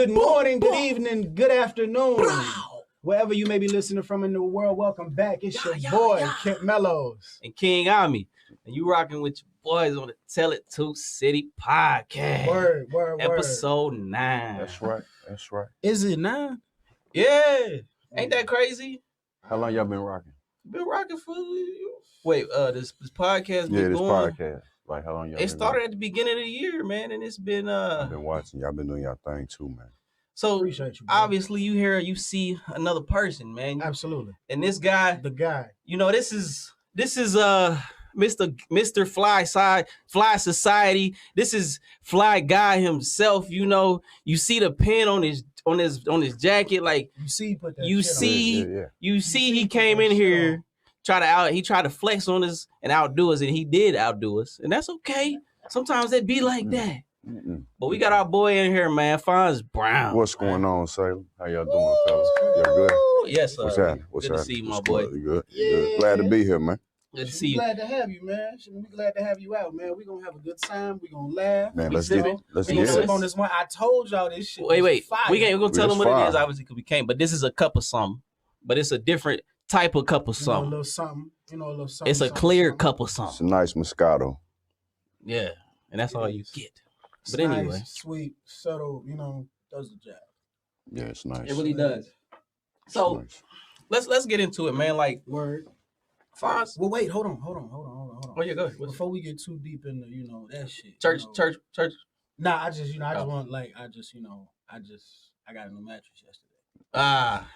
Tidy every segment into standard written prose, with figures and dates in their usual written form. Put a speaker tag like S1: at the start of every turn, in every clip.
S1: Good morning, good evening, good afternoon. Wherever you may be listening from in the world, welcome back. It's your boy, Kent Mellows.
S2: And King Ami. And you rocking with your boys on the Tell It to City podcast.
S1: Word.
S2: Episode 9.
S3: That's right.
S1: Is it 9?
S2: Yeah. Ain't that crazy?
S3: How long y'all been rocking?
S2: Been rocking for... Wait, this podcast been
S3: this
S2: going...
S3: podcast. Like, how long y'all
S2: It
S3: been
S2: started
S3: rocking?
S2: at the beginning of the year, man, and it's been...
S3: I've been watching. Y'all been doing y'all thing, too, man.
S2: So,
S1: Appreciate you, bro.
S2: obviously, you see another person, man.
S1: Absolutely.
S2: And this guy...
S1: The guy.
S2: You know, this is Mr. Fly Society. This is Fly Guy himself. You know, you see the pin on his jacket. Like
S1: you see, put that
S2: you
S1: shit
S2: see,
S1: on.
S2: you see, he came in here he tried to flex on us and outdo us, and he did outdo us, and that's okay. Sometimes it be like that. But we got our boy in here, man, Fonz Brown.
S3: What's going on, Salem? How y'all doing, fellas? Y'all good?
S2: Yes, sir.
S3: What's happening?
S2: Good to see you, my boy.
S3: You good?
S1: Yeah.
S3: Good. Glad to be here, man.
S2: Good to see you.
S1: Glad to have you, man. We glad to have you out, man. We gonna have a good time. We gonna laugh.
S3: Man,
S1: we
S3: let's get it.
S1: We gonna sip on this one. I told y'all this shit.
S2: Wait.
S1: Fire.
S2: We're gonna tell them what
S3: fire.
S2: it is, obviously, because we can't. But this is a cup of something. But it's a different type of cup of something.
S1: A little something. A little something.
S2: It's a clear cup of
S3: It's a
S2: something.
S3: nice Moscato.
S2: Yeah, and that's all you get.
S1: It's
S2: But anyway,
S1: nice, sweet, subtle. Does the job.
S3: Yeah, it's nice.
S2: it really does. So let's get into it, man. Like
S1: Word.
S2: Fonz.
S1: Well, wait. Hold on.
S2: Oh yeah, go ahead.
S1: Before we get too deep into that shit.
S2: Church.
S1: Nah, I just want I got a new mattress yesterday.
S2: Ah,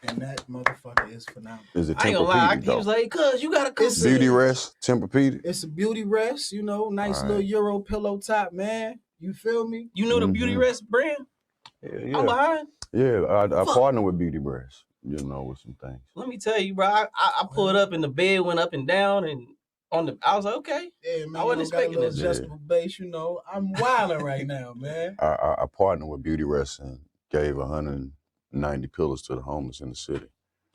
S1: And that motherfucker is phenomenal.
S3: Is it
S2: I ain't gonna lie.
S3: Tempur-Pedic,
S2: He was like, "Cuz you gotta come."
S1: It's
S3: Beauty Rest, Tempur-Pedic?
S1: It's a beauty rest, nice
S3: All
S1: little
S3: right.
S1: Euro pillow top, man. You feel me?
S2: You knew the Beauty Rest brand?
S3: Yeah.
S2: I'm behind.
S3: Yeah, I
S2: Fuck.
S3: partner with Beauty Rest, with some things.
S2: Let me tell you, bro. I pulled up and the bed went up and down, and I was like, okay.
S1: Yeah, man.
S2: I wasn't expecting
S1: got a little
S2: this.
S1: adjustable base, I'm wilding right now, man.
S3: I partnered with Beauty Rest and gave 190 pillows to the homeless in the city.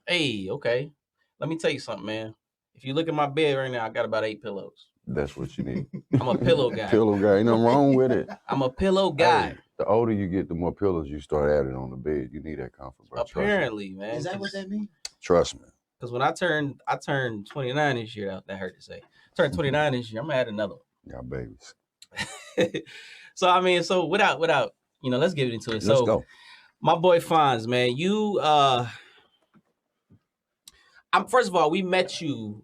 S2: Hey, okay. Let me tell you something, man. If you look at my bed right now, I got about 8 pillows.
S3: That's what you need.
S2: I'm a pillow guy.
S3: Pillow guy. Ain't nothing wrong with it.
S2: I'm a pillow guy.
S3: Hey, the older you get, the more pillows you start adding on the bed. You need that comfort, bro.
S2: Apparently, man.
S1: Is that what that means?
S3: Trust me.
S2: Because when I turned 29 this year, that hurt to say. Turned 29 this year, I'm gonna add another
S3: Y'all babies.
S2: one. So without, let's get into it.
S3: Let's go.
S2: My boy Fonz, man, first of all, we met you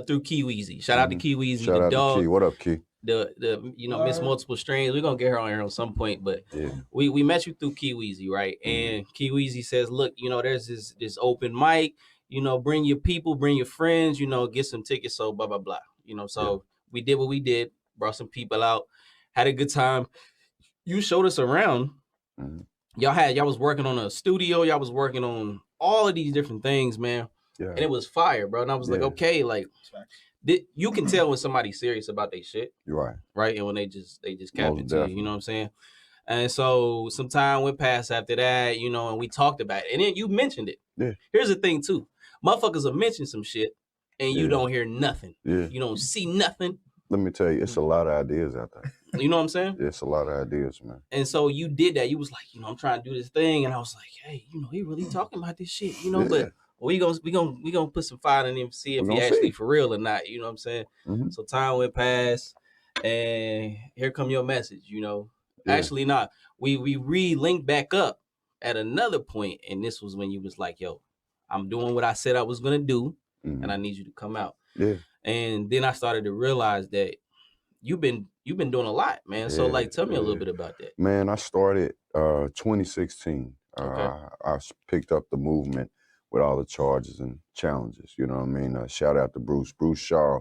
S2: through Key Weezy. Shout out to Key Weezy,
S3: Shout
S2: the
S3: out
S2: dog.
S3: to Key. What up, Key?
S2: The Miss Multiple Streams. We're gonna get her on here at some point, but
S3: Yeah.
S2: we met you through Key Weezy, right? And Key Weezy says, look, there's this open mic, bring your people, bring your friends, get some tickets, so blah blah blah. We did what we did, brought some people out, had a good time. You showed us around.
S3: Mhm.
S2: Y'all was working on a studio, y'all was working on all of these different things, man.
S3: Yeah.
S2: And it was fire, bro. And I was like, okay, like you can tell when somebody's serious about their shit.
S3: You're
S2: Right. And when they just cap
S3: Most
S2: it to you, you know what I'm saying? And so some time went past after that, and we talked about it. And then you mentioned it.
S3: Yeah.
S2: Here's the thing too. Motherfuckers will mention some shit and you
S3: Yeah.
S2: don't hear nothing.
S3: Yeah.
S2: You don't see nothing.
S3: Let me tell you, it's a lot of ideas out there.
S2: You know what I'm saying?
S3: It's a lot of ideas, man.
S2: And so you did that. You was like, I'm trying to do this thing. And I was like, hey, he really talking about this shit,
S3: Yeah.
S2: but we gonna put some fire in him, see if he actually for real or not. You know what I'm saying?
S3: Mhm.
S2: So time went past, and here come your message.
S3: Yeah.
S2: Actually not. We re-linked back up at another point, and this was when you was like, yo, I'm doing what I said I was gonna do, and I need you to come out.
S3: Yeah.
S2: And then I started to realize that you've been doing a lot, man. So
S3: Yeah,
S2: tell me a little
S3: yeah.
S2: bit about that.
S3: Man, I started 2016.
S2: Okay.
S3: I picked up the movement with all the charges and challenges. You know what I mean? Shout out to Bruce Shaw.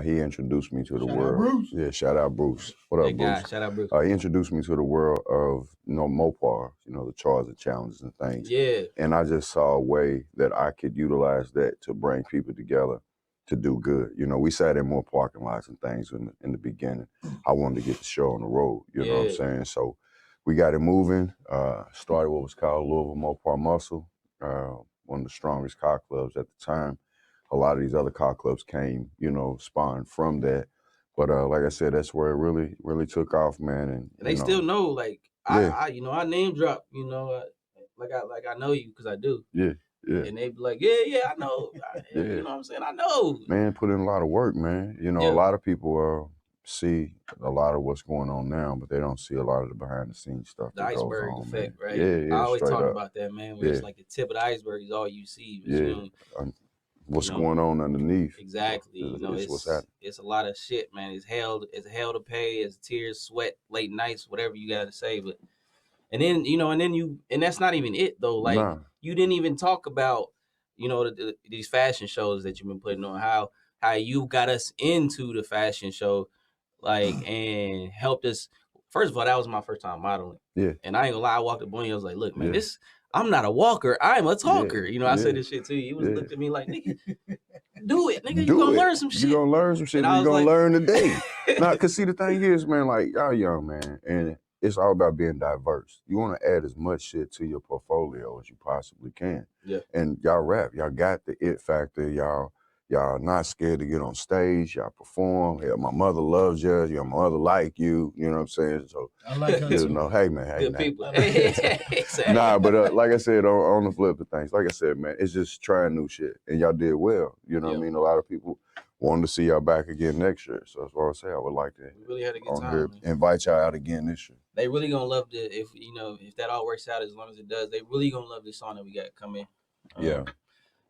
S3: He introduced me to the
S1: Shout out
S3: world.
S1: Bruce.
S3: Yeah, shout out Bruce. What up,
S2: That guy,
S3: Bruce?
S2: shout out Bruce.
S3: He introduced me to the world of Mopar, the charges and challenges and things.
S2: Yeah.
S3: And I just saw a way that I could utilize that to bring people together to do good. We sat in more parking lots and things in the beginning. I wanted to get the show on the road, you know what I'm saying? So we got it moving, started what was called Louisville Mopar Muscle, one of the strongest car clubs at the time. A lot of these other car clubs came, spawned from that. But like I said, that's where it really, really took off, man. And
S2: they still know, like, I name drop, like I know you because I do.
S3: Yeah.
S2: And they be like, yeah, I know.
S3: Yeah.
S2: You know what I'm saying? I know.
S3: Man, put in a lot of work, man. A lot of people see a lot of what's going on now, but they don't see a lot of the behind the scenes stuff
S2: The
S3: that goes
S2: iceberg
S3: on,
S2: effect,
S3: man.
S2: right?
S3: Yeah,
S2: I always
S3: straight
S2: talk
S3: up.
S2: about that, man, where it's like the tip of the iceberg is all you see.
S3: What's going on underneath?
S2: Exactly.
S3: It's what's happening.
S2: It's a lot of shit, man. It's hell to pay. It's tears, sweat, late nights, whatever you got to say. But and that's not even it though. Like you didn't even talk about these fashion shows that you've been putting on. How you got us into the fashion show, like, and helped us. First of all, that was my first time modeling.
S3: Yeah.
S2: And I ain't gonna lie, I walked up on you. I was like, look, man, I'm not a walker. I'm a talker. I said this shit to you. You looked at me like, nigga, do it, nigga. You gonna learn some shit.
S3: You gonna learn some shit. You gonna learn today. Nah, cause see, the thing is, man, like y'all young, man, and it's all about being diverse. You want to add as much shit to your portfolio as you possibly can.
S2: Yeah.
S3: And y'all rap. Y'all got the it factor. Y'all not scared to get on stage. Y'all perform. Yeah, my mother loves you. Your mother like you. You know what I'm saying? So
S1: I like her too.
S3: Hey man,
S2: good people.
S3: Nah, but like I said, on the flip of things, like I said, man, it's just trying new shit, and y'all did well. You know what I mean? A lot of people wanted to see y'all back again next year, so that's what I say. I would like to
S2: really had a good time, man.
S3: Invite y'all out again this year.
S2: They really gonna love if that all works out as long as it does. They really gonna love this song that we got coming.
S3: Yeah.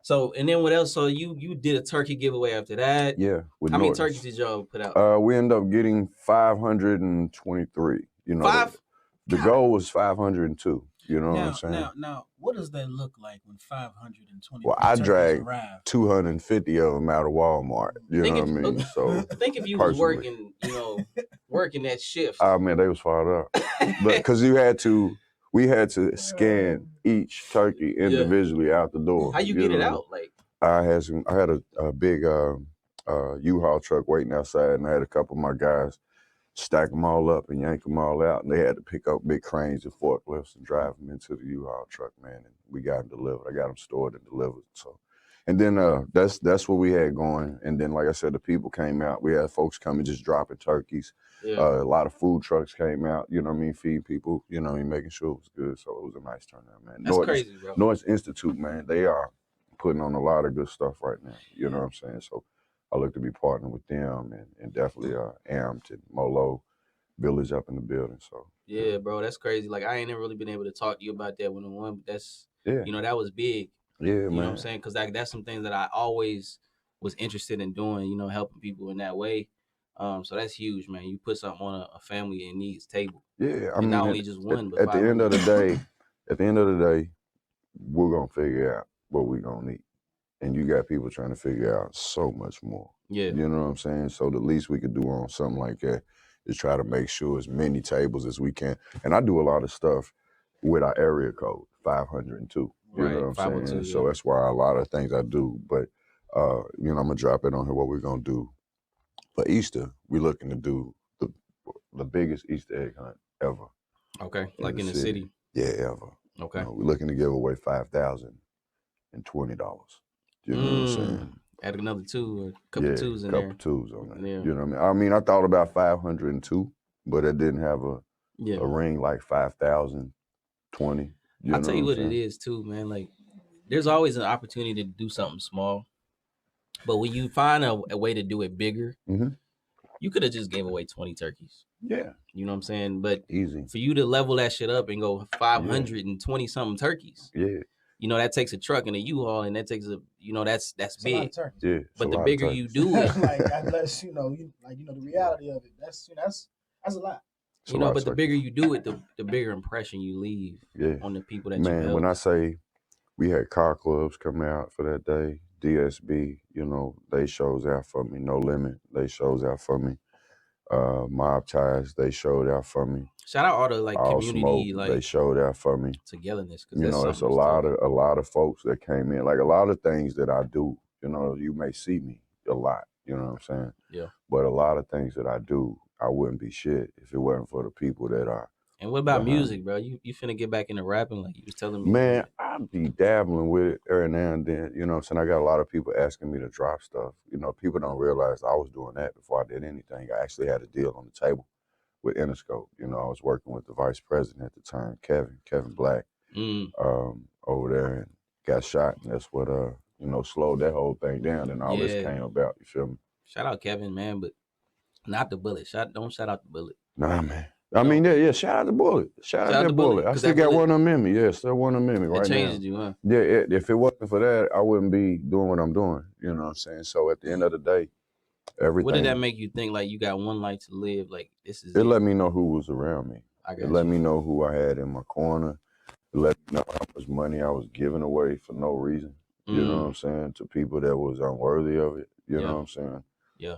S2: So and then what else? So you did a turkey giveaway after that.
S3: Yeah.
S2: How many turkeys did y'all put out?
S3: We ended up getting 523. The goal was 502. You know what I'm saying?
S1: Now, what does that look like when 520?
S3: Well, I dragged 250 of them out of Walmart. You know what I mean? So
S2: think if you was working, working that shift.
S3: Oh man, they was fired up. But because we had to scan each turkey individually out the door.
S2: How you get it out? Like
S3: I had a big U-Haul truck waiting outside, and I had a couple of my guys stack them all up and yank them all out, and they had to pick up big cranes and forklifts and drive them into the U-Haul truck, man. And we got them delivered. I got them stored and delivered. So, and then that's what we had going. And then, like I said, the people came out. We had folks coming just dropping turkeys.
S2: Yeah.
S3: A lot of food trucks came out. You know what I mean? Feeding people. You know what I mean? Making sure it was good. So it was a nice turnout, man.
S2: That's crazy, bro.
S3: Noise Institute, man. They are putting on a lot of good stuff right now. You know what I'm saying? So I look to be partnering with them and definitely Amped and Molo Village up in the building. So
S2: yeah, bro, that's crazy. Like I ain't never really been able to talk to you about that one-on-one, but that's that was big.
S3: Yeah, man.
S2: You know what I'm saying? Because that's some things that I always was interested in doing. Helping people in that way. So that's huge, man. You put something on a family in needs table.
S3: Yeah,
S2: I mean, not only just one, but
S3: at the end of the day, we're gonna figure out what we're gonna need. And you got people trying to figure out so much more.
S2: Yeah.
S3: You know what I'm saying? So the least we could do on something like that is try to make sure as many tables as we can. And I do a lot of stuff with our area code, 502. You know what I'm saying? So that's why a lot of things I do. But, I'm going to drop it on here what we're going to do. For Easter, we're looking to do the biggest Easter egg hunt ever.
S2: Okay, like in the city?
S3: Yeah, ever.
S2: Okay.
S3: We're looking to give away $5,020. You know what I'm saying?
S2: Add another two or a couple twos in there.
S3: A couple twos on that. Yeah. You know what I mean? I thought about 502, but it didn't have a ring like 5,020.
S2: I'll tell you what it is too, man. Like there's always an opportunity to do something small. But when you find a way to do it bigger, you could have just gave away 20 turkeys.
S3: Yeah.
S2: You know what I'm saying? But
S3: easy
S2: for you to level that shit up and go 520 something turkeys.
S3: Yeah.
S2: That takes a truck and a U-Haul, and that takes that's big.
S3: Yeah.
S2: But the bigger you do it,
S1: like unless the reality of it, that's a lot.
S2: But the bigger you do it, the bigger impression you leave on the people that you help.
S3: Man, when I say we had car clubs come out for that day, DSB, they shows out for me. No Limit, they shows out for me. Mob Ties, they showed out for me.
S2: Shout out all the
S3: All
S2: community
S3: Smoke, they showed out for me.
S2: Togetherness.
S3: It's a lot of folks that came in. Like a lot of things that I do, you may see me a lot, you know what I'm saying?
S2: Yeah.
S3: But a lot of things that I do, I wouldn't be shit if it wasn't for the people that are.
S2: And what about music, bro? You finna get back into rapping like you was telling me?
S3: Man, I be dabbling with it every now and then. You know what I'm saying? I got a lot of people asking me to drop stuff. People don't realize I was doing that before I did anything. I actually had a deal on the table with Interscope. You know, I was working with the vice president at the time, Kevin Black, over there, and got shot, and that's what you know, slowed that whole thing down, and all this came about. You feel me?
S2: Shout out Kevin, man, but not the bullet. Don't shout out the bullet.
S3: Nah, man. I mean, yeah, shout out the bullet. Shout out that bullet. I still got one of them in me. Yeah, still one of them in me right now. It
S2: changed you, huh?
S3: Yeah, if it wasn't for that, I wouldn't be doing what I'm doing. You know what I'm saying? So at the end of the day, everything.
S2: What did that make you think? Like, you got one life to live. Like, this is
S3: it. Let me know who was around me.
S2: It
S3: let me know who I had in my corner. It let me know how much money I was giving away for no reason. You know what I'm saying? To people that was unworthy of it. You know what I'm saying?
S2: Yeah.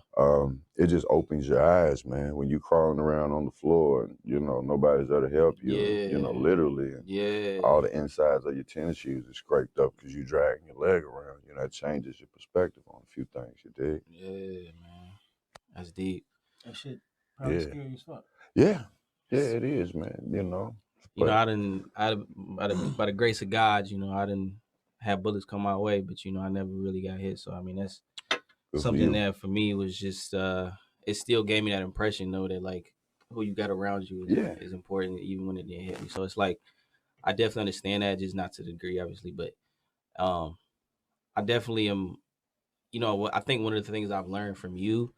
S3: It just opens your eyes, man, when you crawling around on the floor and, you know, nobody's there to help you, you know, literally. And all the insides of your tennis shoes is scraped up because you dragging your leg around. You know, it changes your perspective on a few things, you dig?
S2: Yeah, man. That's deep.
S1: That shit probably scary as fuck.
S3: Yeah. Yeah, it is, man, you know.
S2: You know, by the grace of God, you know, I didn't have bullets come my way, but, you know, I never really got hit. So, I mean, that's something that for me was just it still gave me that impression though that like who you got around you is important even when it didn't hit me. So it's like I definitely understand that, just not to the degree obviously, but I definitely am, you know, I think one of the things I've learned from you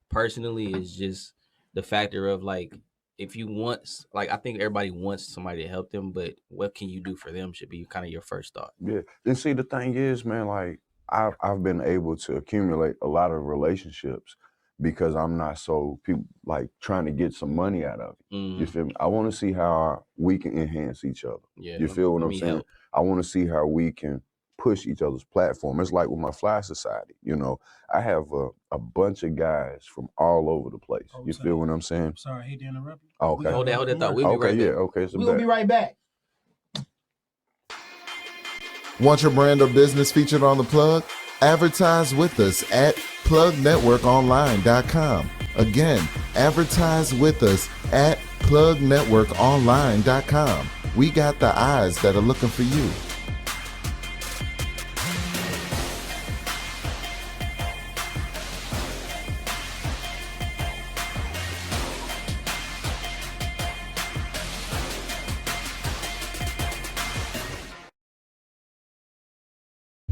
S2: personally is just the factor of like if you want, like I think everybody wants somebody to help them, but what can you do for them should be kind of your first thought.
S3: Yeah. And see, the thing is, man, like I've been able to accumulate a lot of relationships because I'm not so people like trying to get some money out of it. You feel me? I want to see how we can enhance each other.
S2: Yeah,
S3: you feel what I'm saying? Help. I want to see how we can push each other's platform. It's like with my Fly Society, you know, I have a bunch of guys from all over the place. You feel what I'm saying?
S1: I'm sorry, I hate to interrupt you.
S3: Oh, okay.
S2: Hold that thought. We'll be right back.
S3: Okay. So
S1: we'll be right back.
S4: Want your brand or business featured on The Plug? Advertise with us at plugnetworkonline.com. Again, advertise with us at plugnetworkonline.com. We got the eyes that are looking for you.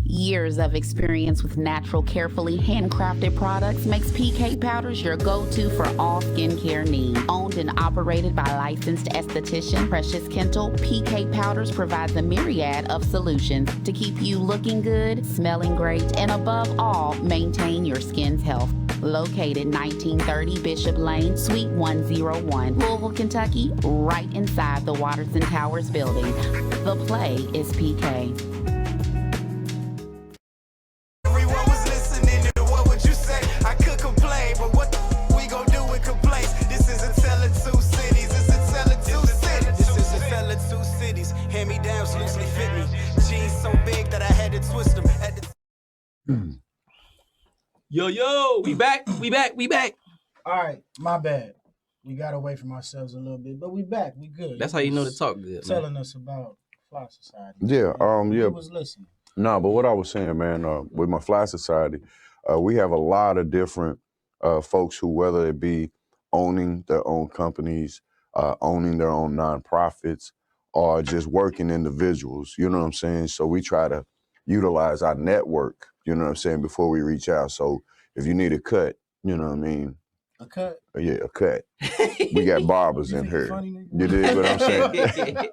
S5: Years of experience with natural, carefully handcrafted products makes PK Powders your go-to for all skincare needs. Owned and operated by licensed esthetician Precious Kentel, PK Powders provides a myriad of solutions to keep you looking good, smelling great, and above all, maintain your skin's health. Located 1930 Bishop Lane, Suite 101, Louisville, Kentucky, right inside the Watterson Towers building. The play is PK.
S2: Yo, we back.
S1: All right, my bad. We got away from ourselves a little bit, but we back. We good.
S2: That's how you know to talk good.
S1: Telling us about Fly Society.
S3: Yeah,
S1: Who was listening?
S3: No, but what I was saying, man, with my Fly Society, we have a lot of different folks who, whether it be owning their own companies, owning their own nonprofits, or just working individuals, you know what I'm saying? So we try to utilize our network, you know what I'm saying, before we reach out. So if you need a cut, you know what I mean?
S1: A cut?
S3: Yeah, a cut. We got barbers in here. You dig what I'm saying?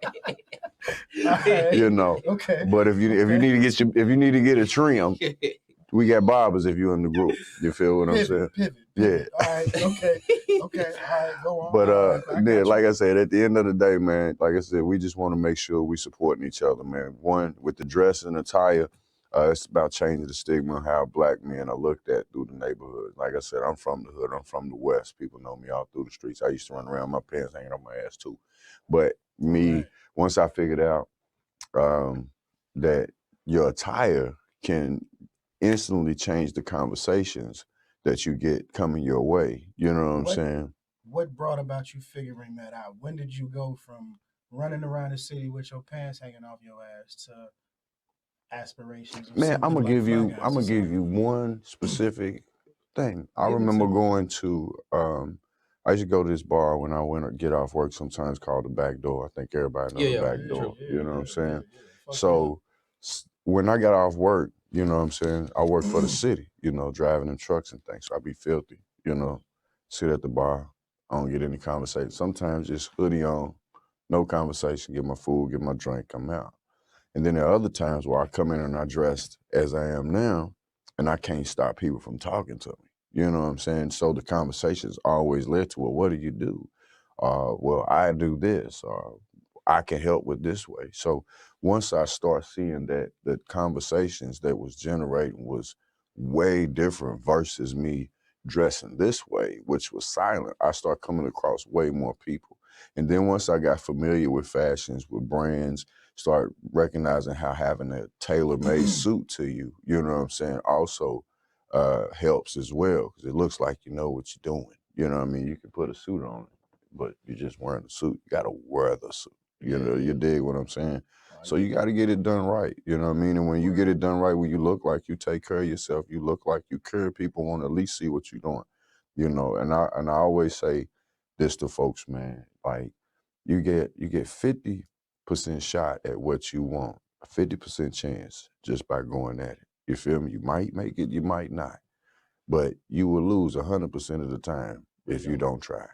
S1: Right.
S3: You know.
S1: Okay.
S3: But if you need to get a trim, we got barbers if you're in the group. You feel what I'm saying?
S1: Pivot.
S3: Yeah.
S1: All right. Okay. All right. Go on.
S3: But like I said, at the end of the day, man, like I said, we just want to make sure we supporting each other, man. One, with the dress and attire, it's about changing the stigma of how black men are looked at through the neighborhood. Like I said, I'm from the hood. I'm from the West. People know me all through the streets. I used to run around, my pants hanging on my ass too. But me, once I figured out that your attire can instantly change the conversations that you get coming your way. You know what I'm saying?
S1: What brought about you figuring that out? When did you go from running around the city with your pants hanging off your ass to aspirations?
S3: Man, I'm gonna give you one specific thing. I remember going to I used to go to this bar when I went or get off work, sometimes called the back door. I think everybody knows the back door. You know what I'm saying? So when I got off work, you know what I'm saying, I work for the city, you know, driving them trucks and things. So I be filthy, you know, sit at the bar. I don't get any conversation. Sometimes just hoodie on, no conversation, get my food, get my drink, come out. And then there are other times where I come in and I dressed as I am now, and I can't stop people from talking to me. You know what I'm saying? So the conversations always led to, well, what do you do? Well, I do this, or I can help with this way. So once I start seeing that the conversations that was generating was way different versus me dressing this way, which was silent, I start coming across way more people. And then once I got familiar with fashions, with brands, start recognizing how having a tailor-made suit to you, you know what I'm saying, also helps as well, because it looks like you know what you're doing. You know what I mean? You can put a suit on, but you're just wearing a suit. You got to wear the suit. You know, you dig what I'm saying? So you got to get it done right. You know what I mean? And when you get it done right, when you look like you take care of yourself, you look like you care, people want to at least see what you're doing. You know, and I always say this to folks, man, like you get 50% shot at what you want, a 50% chance just by going at it. You feel me? You might make it, you might not. But you will lose 100% of the time if you don't try.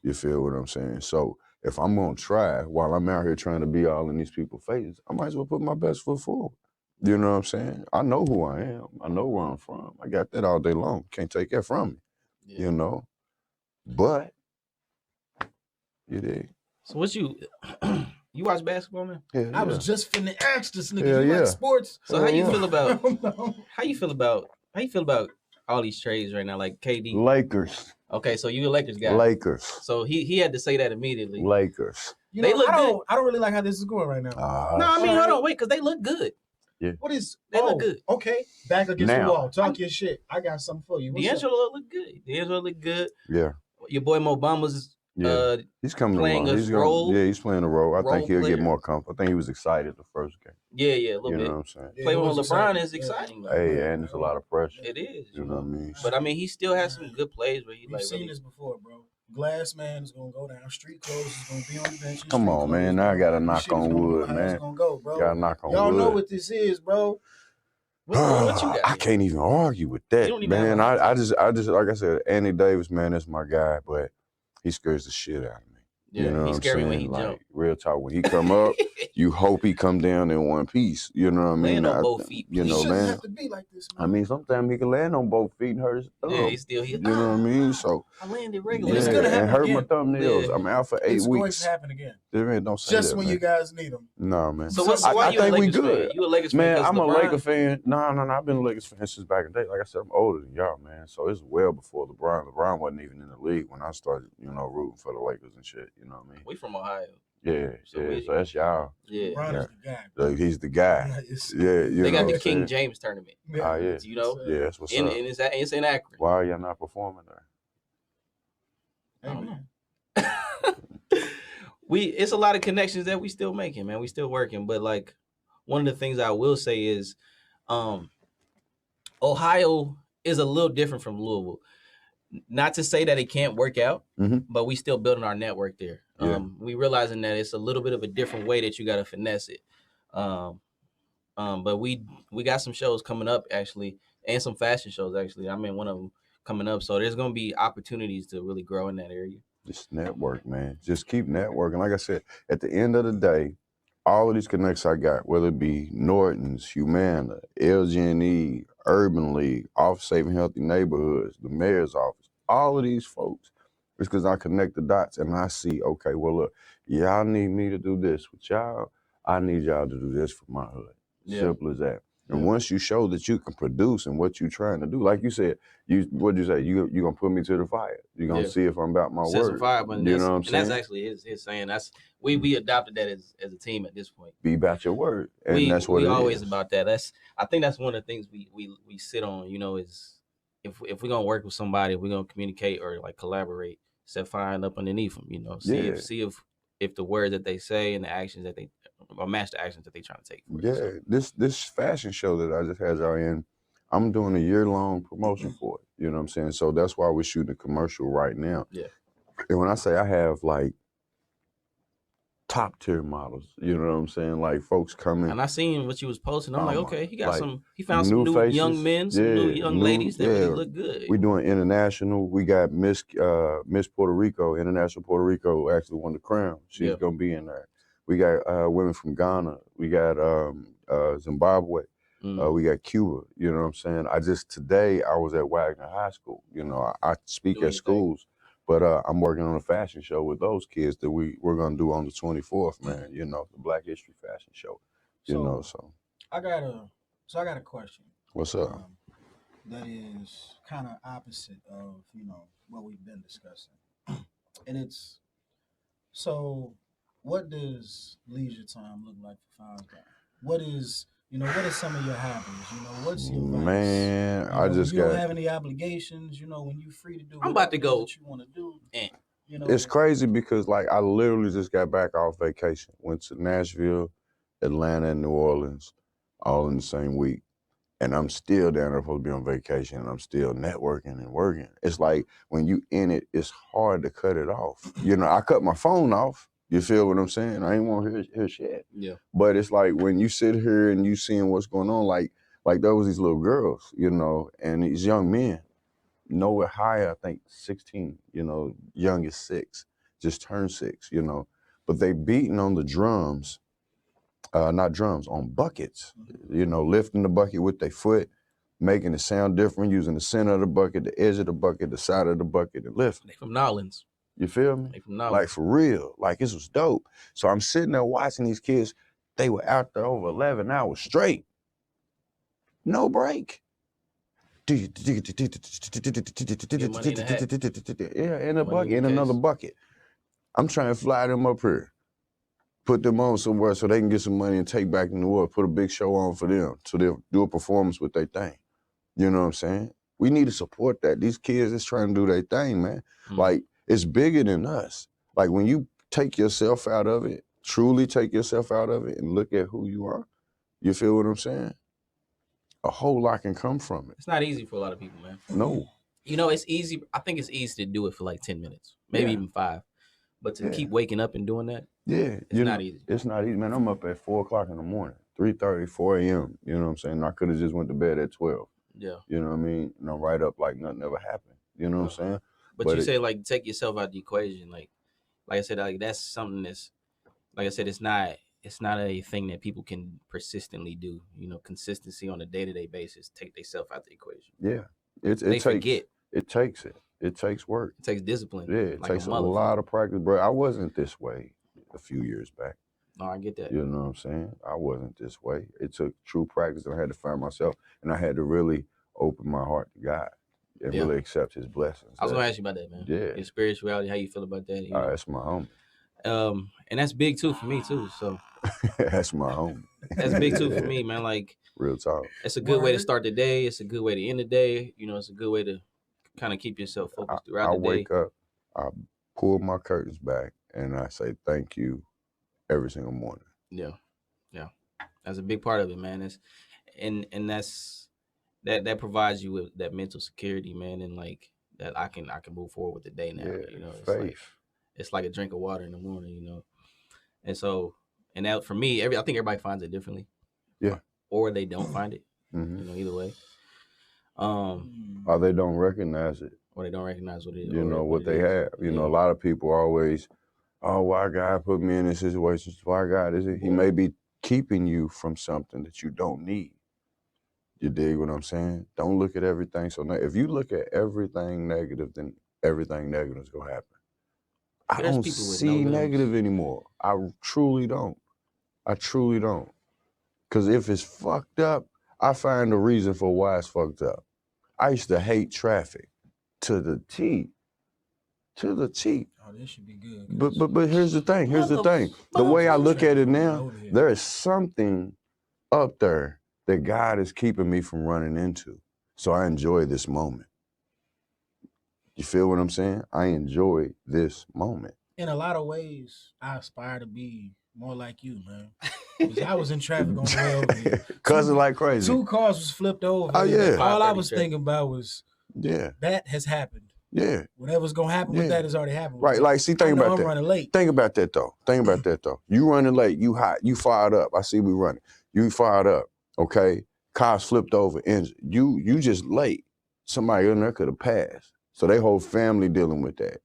S3: You feel what I'm saying? So if I'm gonna try while I'm out here trying to be all in these people's faces, I might as well put my best foot forward. You know what I'm saying? I know who I am. I know where I'm from. I got that all day long. Can't take that from me. Yeah. You know? But you dig?
S2: So what you watch basketball, man?
S3: Yeah,
S1: I was just finna ask this nigga. You like sports?
S2: So how you feel about all these trades right now, like KD?
S3: Lakers.
S2: Okay, so you a Lakers guy.
S3: Lakers.
S2: So he had to say that immediately.
S3: Lakers.
S1: You know, I don't really like how this is going right now.
S2: No, I mean, hold on, wait, because they look good.
S3: Yeah.
S1: What is?
S2: They look good.
S1: Okay, back against the wall. Talk your shit. I got something for you.
S2: D'Angelo look good. D'Angelo look good.
S3: Yeah.
S2: Your boy Mo Bamba's
S3: he's coming
S2: playing
S3: along. He's playing a role. I think he'll get more comfortable. I think he was excited the first game.
S2: Yeah, a little bit.
S3: You know what I'm saying?
S2: Yeah, playing with LeBron is exciting.
S3: Hey, and it's a lot of pressure.
S2: It is.
S3: You know what I mean?
S2: But I mean, he still has some good plays where he
S1: We've seen this before, bro. Glass man is gonna go down. Street clothes is gonna be on the bench.
S3: Come on, man. Now I gotta knock on wood, man.
S1: It's gonna go, bro.
S3: Gotta knock on wood.
S1: Y'all know what this is, bro.
S2: What you got?
S3: I can't even argue with that, man. I just like I said, Andy Davis, man, that's my guy, but he scares the shit out of me.
S2: Yeah,
S3: you know
S2: he's
S3: what I'm
S2: scary
S3: saying?
S2: when he
S3: like,
S2: jump.
S3: Real talk, when he come up, you hope he come down in one piece. You know what I mean?
S2: Land on both feet.
S3: You know,
S1: he
S3: man.
S1: have to be like this, man.
S3: I mean, sometimes he can land on both feet and hurt his thumb.
S2: Yeah, you
S3: know what I mean? So
S2: I landed regularly.
S1: It's gonna happen
S3: and hurt
S1: again.
S3: my thumbnails. I'm out for 8 weeks.
S1: It's going to happen again.
S3: Don't say
S1: just
S3: that,
S1: when
S3: man.
S1: you guys need them.
S3: No, man.
S2: So why you a Lakers fan? You a Lakers fan?
S3: Man, I'm
S2: LeBron?
S3: a Lakers fan. No. I've been a Lakers fan since back in the day. Like I said, I'm older than y'all, man. So it's well before LeBron. LeBron wasn't even in the league when I started, rooting for the Lakers and shit. You know what I mean?
S2: We from Ohio.
S3: Yeah. So that's y'all.
S1: Yeah. LeBron is the guy.
S3: He's the guy.
S2: They got the King James tournament.
S3: Yeah.
S2: You know?
S3: Yeah, that's what's up.
S2: And it's in Akron.
S3: Why are y'all not performing there?
S2: I don't know. It's a lot of connections that we still making, man. We still working. But like one of the things I will say is Ohio is a little different from Louisville. Not to say that it can't work out, but we still building our network there.
S3: Yeah.
S2: We realizing that it's a little bit of a different way that you got to finesse it. But we got some shows coming up actually, and some fashion shows actually. I'm in one of them coming up, so there's gonna be opportunities to really grow in that area.
S3: Just network, man. Just keep networking. Like I said, at the end of the day, all of these connects I got, whether it be Norton's, Humana, LG&E, Urban League, Off Safe and Healthy Neighborhoods, the mayor's office, all of these folks, it's because I connect the dots and I see, okay, well, look, y'all need me to do this with y'all. I need y'all to do this for my hood. Simple as that. And once you show that you can produce and what you're trying to do, like you said, what'd you say? You're going to put me to the fire. You're going to see if I'm about my word.
S2: Some fire, but
S3: you know what I'm saying?
S2: And that's actually his saying. We adopted that as a team at this point.
S3: Be about your word. And that's what it is.
S2: We always about that. I think that's one of the things we sit on, is if we're going to work with somebody, if we're going to communicate or like collaborate, set fire up underneath them, see if the words that they say and the actions that they or match the actions that they trying to take.
S3: This fashion show that I just had y'all in, I'm doing a year-long promotion for it. You know what I'm saying? So that's why we're shooting a commercial right now.
S2: Yeah.
S3: And when I say I have like top tier models, you know what I'm saying? Like folks coming.
S2: And I seen what you was posting. I'm like, okay, he got
S3: like
S2: he found some new
S3: faces,
S2: young men, some new young ladies that really look good.
S3: We doing international. We got Miss Puerto Rico, International Puerto Rico actually won the crown. She's gonna be in there. We got women from Ghana. We got Zimbabwe. We got Cuba. You know what I'm saying? Today I was at Wagner High School. You know, I speak at schools, but I'm working on a fashion show with those kids that we're gonna do on the 24th, man. You know, the Black History Fashion Show. So
S1: I got a question.
S3: What's up?
S1: That is kind of opposite of what we've been discussing, and it's so. What does leisure time look like for Fonz Brown? What is some of your hobbies? What's your vice?
S3: Man, I just
S1: you don't have any obligations. When you're free to do.
S2: I'm about to go.
S1: What you want to do.
S3: It's crazy because like I literally just got back off vacation. Went to Nashville, Atlanta, and New Orleans, all in the same week. And I'm still down there supposed to be on vacation, and I'm still networking and working. It's like when you in it, it's hard to cut it off. I cut my phone off. You feel what I'm saying? I ain't want to hear shit.
S2: Yeah.
S3: But it's like when you sit here and you seeing what's going on, like there was these little girls, and these young men, nowhere higher, I think 16, youngest 6, just turned 6, But they beating on the drums, not drums, on buckets, lifting the bucket with their foot, making it sound different, using the center of the bucket, the edge of the bucket, the side of the bucket, and lifting.
S2: They from Nolans.
S3: You feel me? Like for real. Like this was dope. So I'm sitting there watching these kids. They were out there over 11 hours straight. No break. Yeah, in a bucket, in another bucket. I'm trying to fly them up here. Put them on somewhere so they can get some money and take back to New Orleans. Put a big show on for them so they'll do a performance with their thing. You know what I'm saying? We need to support that. These kids is trying to do their thing, man. Like, it's bigger than us. Like when you take yourself out of it, truly take yourself out of it and look at who you are, you feel what I'm saying? A whole lot can come from it.
S2: It's not easy for a lot of people, man.
S3: No.
S2: It's easy. I think it's easy to do it for like 10 minutes, maybe even 5. But to keep waking up and doing that, it's not easy.
S3: It's not easy, man. I'm up at 4 o'clock in the morning, 3:30, 4 a.m. You know what I'm saying? I could have just went to bed at 12.
S2: Yeah.
S3: You know what I mean? And I'm right up like nothing ever happened. You know what I'm saying?
S2: But you say like take yourself out of the equation. Like I said, like that's something that's, like I said, it's not a thing that people can persistently do. Consistency on a day-to-day basis, take themselves out the equation.
S3: Yeah.
S2: Forget.
S3: It takes it. It takes work.
S2: It takes discipline.
S3: Yeah, it takes a lot of practice, bro. I wasn't this way a few years back.
S2: No, I get that.
S3: You know what I'm saying? I wasn't this way. It took true practice, and I had to find myself, and I had to really open my heart to God and really accept His blessings.
S2: I was gonna ask you about that, man.
S3: Yeah.
S2: Your spirituality, how you feel about that?
S3: That's my home.
S2: And that's big too for me too. So
S3: that's my home.
S2: That's big too for me, man. Like
S3: real talk.
S2: It's a good way to start the day. It's a good way to end the day. It's a good way to kind of keep yourself focused throughout the day.
S3: I wake up, I pull my curtains back, and I say thank you every single morning.
S2: Yeah. That's a big part of it, man. That provides you with that mental security, man, and like that I can move forward with the day now. It's
S3: faith.
S2: It's like a drink of water in the morning, And so, and that for me, I think everybody finds it differently.
S3: Yeah.
S2: Or they don't find it.
S3: Mm-hmm.
S2: Either way.
S3: Or they don't recognize it.
S2: Or they don't recognize what it is.
S3: What they have. A lot of people always, why God put me in this situation? Why God is it? He may be keeping you from something that you don't need. You dig what I'm saying? Don't look at everything so negative. If you look at everything negative, then everything negative is going to happen. I don't see negative anymore. I truly don't. Because if it's fucked up, I find a reason for why it's fucked up. I used to hate traffic to the T. Oh,
S1: this should be good.
S3: But here's the thing. The way I look at it now, there is something up there that God is keeping me from running into. So I enjoy this moment. You feel what I'm saying? I enjoy this moment.
S1: In a lot of ways, I aspire to be more like you, man. Because I was in traffic on the way over here.
S3: Cussing like crazy.
S1: 2 cars was flipped over.
S3: Oh, yeah.
S1: All I was thinking about was,
S3: that
S1: has happened.
S3: Yeah.
S1: Whatever's gonna happen with that has already happened.
S3: Right. Like, see, think about that.
S1: I'm running late.
S3: Think about that though. You running late. You hot. You fired up. I see we running. You fired up. Okay. Cars flipped over. Injured. You just late. Somebody in there could have passed. So they whole family dealing with that.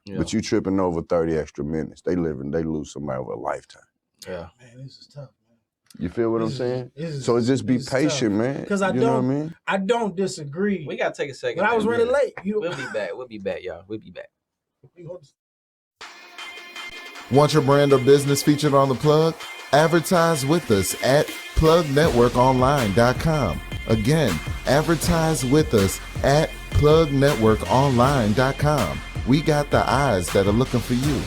S3: Yeah. But you tripping over 30 extra minutes. They lose somebody over a lifetime.
S2: Yeah.
S1: Man, this is tough, man.
S3: You feel what I'm saying? So it's just be patient, man.
S1: Because I don't disagree.
S2: We gotta take a second.
S1: But I was running late.
S2: We'll be back. We'll be back, y'all. We'll be back.
S4: Want your brand or business featured on The Plug? Advertise with us at plugnetworkonline.com. Again, advertise with us at plugnetworkonline.com. We got the eyes that are looking for you.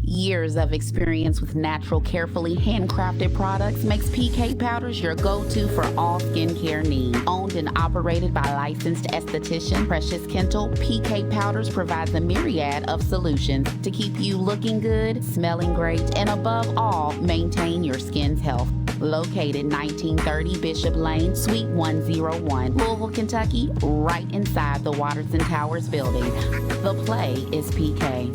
S5: Years of experience with natural, carefully handcrafted products makes PK Powders your go-to for all skincare needs. Owned and operated by licensed esthetician Precious Kentel, PK Powders provides a myriad of solutions to keep you looking good, smelling great, and above all, maintain your skin's health. Located 1930 Bishop Lane, Suite 101, Louisville, Kentucky, right inside the Watterson Towers building. The play is PK.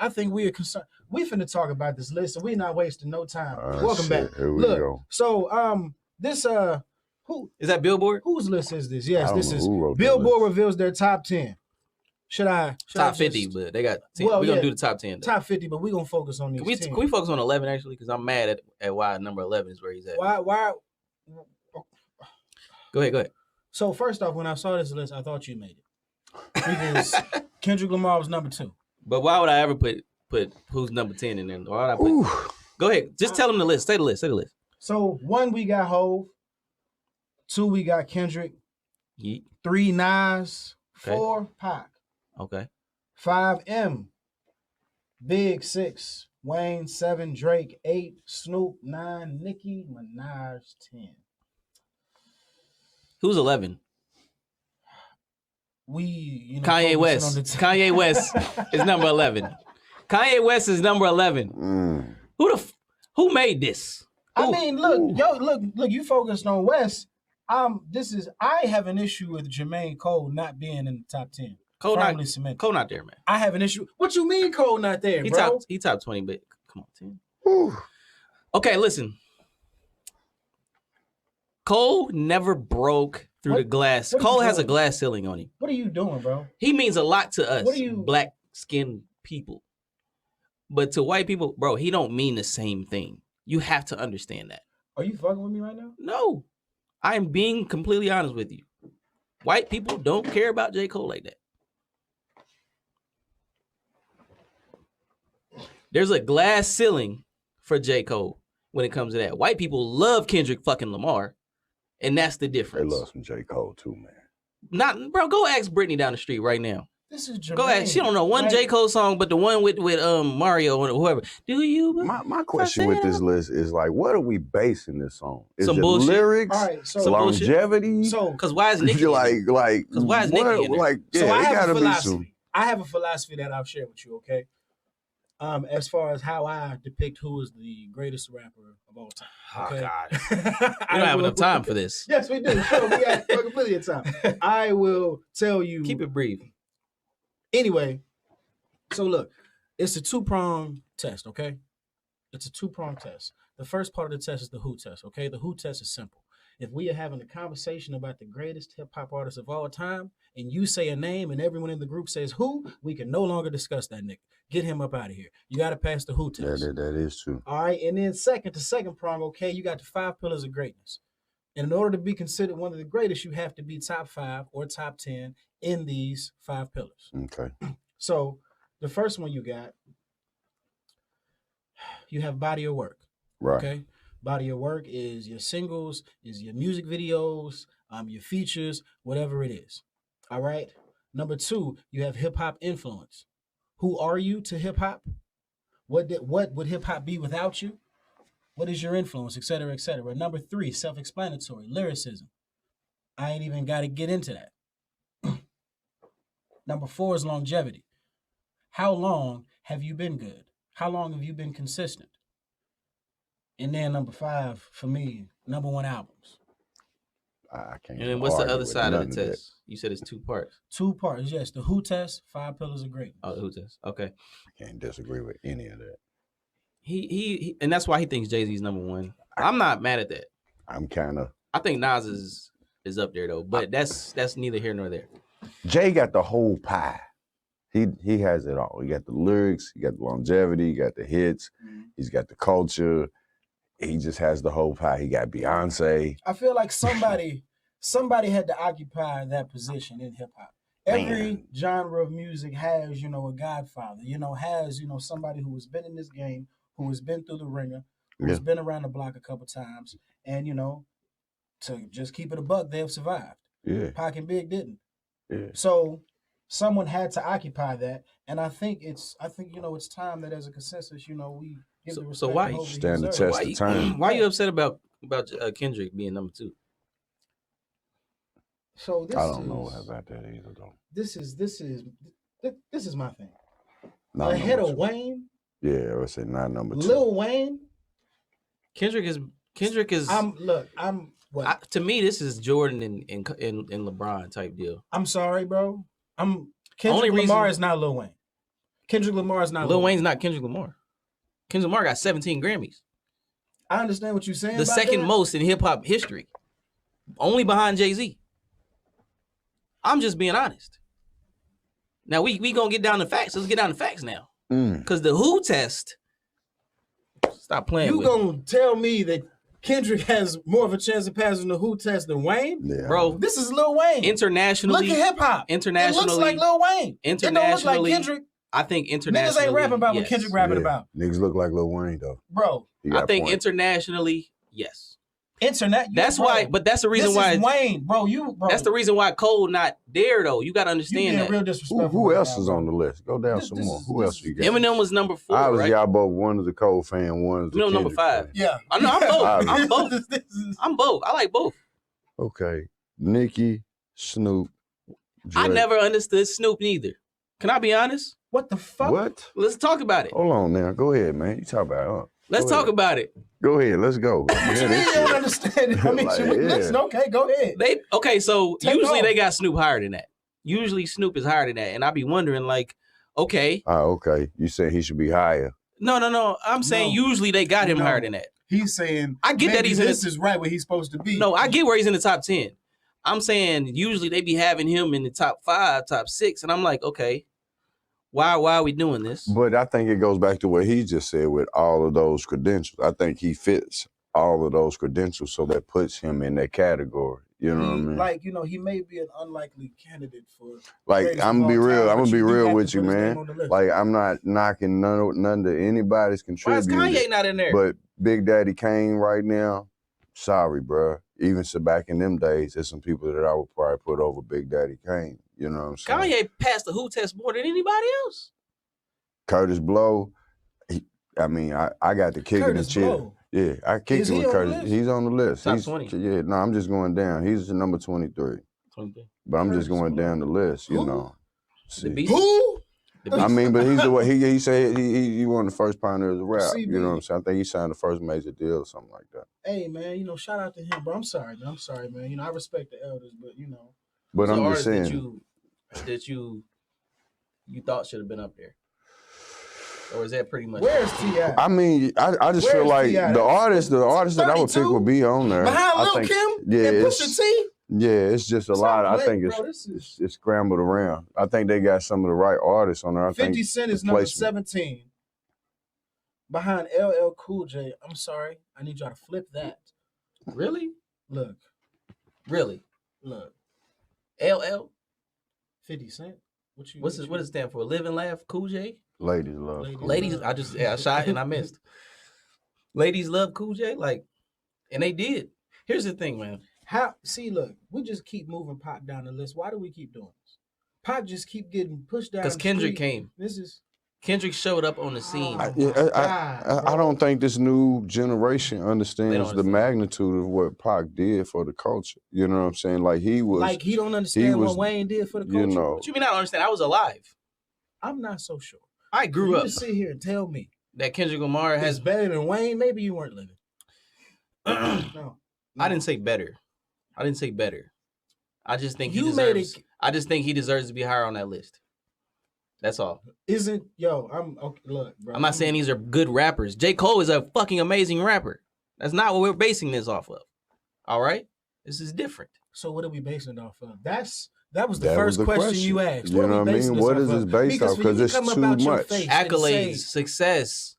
S1: I think we are concerned. We finna talk about this list, so we're not wasting no time. Welcome
S3: shit.
S1: back.
S3: Here we
S1: Look,
S3: go.
S1: so this who
S2: is that? Billboard?
S1: Whose list is this? Yes, this is
S3: Billboard
S1: reveals their top 10. Should I
S2: top
S1: I
S2: 50? But they got 10. We're gonna do the top 10. Though.
S1: Top 50, but we're gonna focus on these.
S2: Can we focus on 11 actually? Because I'm mad at why number 11 is where he's at.
S1: Why?
S2: Go ahead.
S1: So first off, when I saw this list, I thought you made it because Kendrick Lamar was number 2.
S2: But why would I ever put who's number 10 in there? Why would I put? Go ahead. Just tell them the list. Say the list.
S1: So 1, we got Hove. 2, we got Kendrick.
S2: Yeet.
S1: 3, Nas.
S2: Okay.
S1: 4, Pac.
S2: Okay.
S1: 5, M. Big. 6, Wayne. 7, Drake. 8, Snoop. 9, Nicki Minaj. 10.
S2: Who's 11?
S1: Kanye
S2: West. Kanye West is number 11. Kanye West is number 11. Who made this?
S1: I mean, look, you focused on West. I have an issue with Jermaine Cole not being in the top 10.
S2: Cole not there, man.
S1: I have an issue. What you mean Cole not there, bro?
S2: He top 20, but come on, 10. Okay, listen. Cole never broke through the glass. Cole has a glass ceiling on him.
S1: What are you doing, bro?
S2: He means a lot to us, black-skinned people. But to white people, bro, he don't mean the same thing. You have to understand that.
S1: Are you fucking with me right now?
S2: No. I am being completely honest with you. White people don't care about J. Cole like that. There's a glass ceiling for J. Cole when it comes to that. White people love Kendrick fucking Lamar, and that's the difference.
S3: They love some J. Cole too, man.
S2: Bro, go ask Brittany down the street right now.
S1: This is Jermaine.
S2: Go ask. She don't know one J. Cole song, but the one with Mario or whoever. Do you?
S3: My question with this list is like, what are we basing this on? Is
S2: some
S3: it
S2: bullshit.
S3: Lyrics?
S1: All right, so
S3: longevity?
S1: So,
S2: because why is Nicki?
S1: Because
S2: why is Nicki in there?
S3: Like, yeah,
S1: so
S3: it gotta be some.
S1: I have a philosophy that I'll share with you. Okay. As far as how I depict who is the greatest rapper of all time. Okay?
S2: Oh, God. We don't have enough time for this.
S1: Yes, we do. Sure, we have plenty of time. I will tell you.
S2: Keep it brief.
S1: Anyway, so look, it's a 2-prong test, okay? It's a 2-prong test. The first part of the test is the who test, okay? The who test is simple. If we are having a conversation about the greatest hip-hop artist of all time, and you say a name and everyone in the group says who, we can no longer discuss that nigga. Get him up out of here. You got to pass the who test.
S3: That is true.
S1: All right, and then the second prong, okay, you got the 5 pillars of greatness. And in order to be considered one of the greatest, you have to be top 5 or top 10 in these 5 pillars.
S3: Okay.
S1: So the first one you have body of work.
S3: Right.
S1: Okay. Body of work is your singles, is your music videos, your features, whatever it is. All right. Number 2, you have hip hop influence. Who are you to hip hop? What would hip hop be without you? What is your influence, et cetera, et cetera? Number 3, self-explanatory, lyricism. I ain't even got to get into that. Number 4 is longevity. How long have you been good? How long have you been consistent? And then number 5, for me, number 1 albums.
S3: I can't.
S2: And then what's the
S3: argue
S2: other
S3: with
S2: side of
S3: none
S2: the
S3: that.
S2: test? You said it's 2 parts.
S1: 2 parts, yes. The Who test, 5 pillars of greatness.
S2: Oh, the Who test. Okay.
S3: I can't disagree with any of that.
S2: He and that's why he thinks Jay-Z's number 1. I'm not mad at that.
S3: I'm kind of.
S2: I think Nas is up there though, but that's neither here nor there.
S3: Jay got the whole pie. He has it all. He got the lyrics, he got the longevity, he got the hits, he's got the culture. He just has the whole pie. He got Beyonce.
S1: I feel like somebody had to occupy that position in hip hop. Every genre of music has, a godfather, has, somebody who has been in this game, who has been through the ringer, who has been around the block a couple times, and, to just keep it a buck, they've survived.
S3: Yeah.
S1: Pac and Big didn't.
S3: Yeah.
S1: So someone had to occupy that, and I think it's time that as a consensus, we give the respect.
S2: So why
S1: and
S3: stand the test of time?
S2: Why are you upset about Kendrick being number 2?
S1: So
S3: I don't know about that either though.
S1: This is my thing.
S3: Not
S1: Ahead
S3: number
S1: of
S3: 2.
S1: Wayne.
S3: Yeah, I would say not number 2.
S1: Lil Wayne.
S2: Kendrick is. To me, this is Jordan and LeBron type deal.
S1: I'm sorry, bro. Kendrick Lamar is not Lil Wayne. Kendrick Lamar is not
S2: Lil Wayne's not Kendrick Lamar. Kendrick Lamar got 17 Grammys.
S1: I understand what you're saying.
S2: The second most in hip hop history, only behind Jay-Z. I'm just being honest. Now we gonna get down to facts. Let's get down to facts now. Because the Who test. Stop playing.
S1: You gonna tell me that Kendrick has more of a chance of passing the Who test than Wayne?
S3: Yeah.
S2: Bro,
S1: this is Lil Wayne.
S2: Internationally,
S1: look at hip hop.
S2: Internationally,
S1: it looks like Lil Wayne.
S2: Internationally,
S1: it don't look like Kendrick.
S2: I think internationally,
S1: niggas ain't rapping about what Kendrick rapping about.
S3: Niggas look like Lil Wayne though.
S1: Bro,
S2: I think internationally, yes.
S1: That's
S2: why, but that's the reason why
S1: Wayne, bro.
S2: That's the reason why Cole not there though. You got to understand that.
S1: Real disrespectful.
S3: Who else is on the list? Go down some more. Who else you got?
S2: Eminem was number 4.
S3: Obviously,
S2: right?
S3: y'all both. One is a Cole fan, one is a
S2: Eminem number 5.
S3: fan.
S1: Yeah,
S2: I know. I'm both. I'm both. I like both.
S3: Okay, Nicki, Snoop. Drake.
S2: I never understood Snoop neither. Can I be honest?
S1: What the fuck?
S3: What?
S2: Let's talk about it.
S3: Hold on now. Go ahead, man. You talk about it.
S2: Let's talk about it.
S3: Go ahead. Let's go.
S1: What you mean you don't understand it? I mean, listen, okay, go ahead.
S2: So
S1: Take
S2: usually
S1: off.
S2: they got Snoop higher than that. Usually Snoop is higher than that. And I be wondering like, okay.
S3: Okay. You saying he should be higher.
S2: No. I'm saying usually they got him higher than that.
S1: He's saying
S2: I get that
S1: this is right where he's supposed to be.
S2: No, I get where he's in the top 10. I'm saying usually they be having him in the top 5, top 6. And I'm like, okay, why are we doing this?
S3: But I think it goes back to what he just said with all of those credentials. I think he fits all of those credentials, so that puts him in that category. You know what I mean?
S1: Like, he may be an unlikely candidate for.
S3: Like, I'm gonna be real. I'm gonna be real with you, man. Like, I'm not knocking none to anybody's contribution.
S2: Why is Kanye not in there?
S3: But Big Daddy Kane right now, sorry, bro. Even so back in them days, there's some people that I would probably put over Big Daddy Kane. You know what I'm saying?
S2: Kanye passed the Who test more than anybody else.
S3: Curtis Blow, I got the kick in the chill. Yeah, I kicked it with Curtis. He's on the list.
S2: Top 20.
S3: Yeah, no, I'm just going down. He's number 23.
S2: 23.
S3: But I'm just going down the list, you know.
S1: Who?
S3: I mean, but he's the way he said he one of the first pioneers of rap.
S1: CB.
S3: You know what I'm saying? I think he signed the first major deal or something like that.
S1: Hey man, shout out to him, bro. I'm sorry, man. I respect the elders, but
S3: But
S2: So
S3: I'm just saying
S2: that you thought should have been up there, or is that pretty much?
S1: Where's T.I.?
S3: I mean, I just feel like
S1: T.I.?
S3: the artist that I would pick would be on there.
S1: Behind
S3: I
S1: Lil
S3: think,
S1: Kim
S3: yeah,
S1: and Pusha T?
S3: Yeah, it's just a lot. I think it's scrambled around. I think they got some of the right artists on there. I
S1: 50
S3: think
S1: Cent is number 17. Behind LL Cool J. I'm sorry. I need y'all to flip that.
S2: Really?
S1: Look.
S2: Really?
S1: Look.
S2: LL?
S1: 50 Cent?
S2: What does it stand for? Live and Laugh Cool J?
S3: Ladies love.
S2: Ladies, I shot and I missed. Ladies love Cool J, and they did. Here's the thing, man.
S1: How? See, look, we just keep moving Pac down the list. Why do we keep doing this? Pac just keep getting pushed down.
S2: Because Kendrick
S1: street.
S2: came.
S1: This is
S2: Kendrick showed up on the scene.
S3: I don't think this new generation understands the magnitude of what Pac did for the culture. You know what I'm saying? Like he
S1: don't understand what Wayne did for the culture.
S3: You know,
S2: what you mean I don't understand? I was alive.
S1: I'm not so sure.
S2: I grew up.
S1: You sit here and tell me
S2: that Kendrick Lamar has
S1: better than Wayne. Maybe you weren't living. No,
S2: I didn't say better. I just think I just think he deserves to be higher on that list. That's all.
S1: I'm okay, look, bro.
S2: I'm not saying these are good rappers. J. Cole is a fucking amazing rapper. That's not what we're basing this off of. All right? This is different.
S1: So what are we basing it off of? That was the first question you asked.
S3: You know what I mean? What is this based off? Because it's too much.
S2: Accolades, success,